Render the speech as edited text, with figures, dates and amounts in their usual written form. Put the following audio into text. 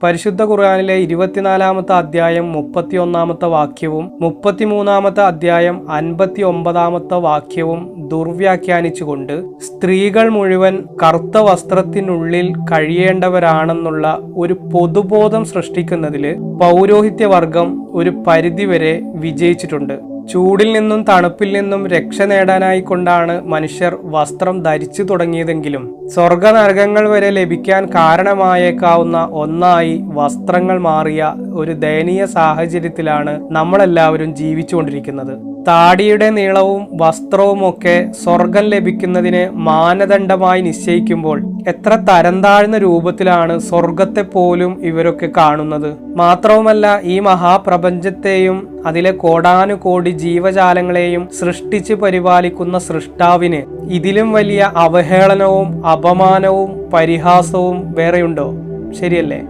പരിശുദ്ധ ഖുർആനിലെ 24-ാമത്തെ അധ്യായം 31-ാമത്തെ വാക്യവും 33-ാമത്തെ അധ്യായം 59-ാമത്തെ വാക്യവും ദുർവ്യാഖ്യാനിച്ചുകൊണ്ട് സ്ത്രീകൾ മുഴുവൻ കറുത്ത വസ്ത്രത്തിനുള്ളിൽ കഴിയേണ്ടവരാണെന്നുള്ള ഒരു പൊതുബോധം സൃഷ്ടിക്കുന്നതിൽ പൗരോഹിത്യവർഗം ഒരു പരിധിവരെ വിജയിച്ചിട്ടുണ്ട്. ചൂടിൽ നിന്നും തണുപ്പിൽ നിന്നും രക്ഷ നേടാനായിക്കൊണ്ടാണ് മനുഷ്യർ വസ്ത്രം ധരിച്ചു തുടങ്ങിയതെങ്കിലും സ്വർഗനരകങ്ങൾ വരെ ലഭിക്കാൻ കാരണമായേക്കാവുന്ന ഒന്നായി വസ്ത്രങ്ങൾ മാറിയ ഒരു ദയനീയ സാഹചര്യത്തിലാണ് നമ്മളെല്ലാവരും ജീവിച്ചുകൊണ്ടിരിക്കുന്നത്. താടിയുടെ നീളവും വസ്ത്രവുമൊക്കെ സ്വർഗം ലഭിക്കുന്നതിന് മാനദണ്ഡമായി നിശ്ചയിക്കുമ്പോൾ എത്ര തരം താഴ്ന്ന രൂപത്തിലാണ് സ്വർഗത്തെ പോലും ഇവരൊക്കെ കാണുന്നത്. മാത്രവുമല്ല, ഈ മഹാപ്രപഞ്ചത്തെയും അതിലെ കോടാനുകോടി ജീവജാലങ്ങളെയും സൃഷ്ടിച്ച് പരിപാലിക്കുന്ന സൃഷ്ടാവിന് ഇതിലും വലിയ അവഹേളനവും അപമാനവും പരിഹാസവും വേറെയുണ്ടോ? ശരിയല്ലേ?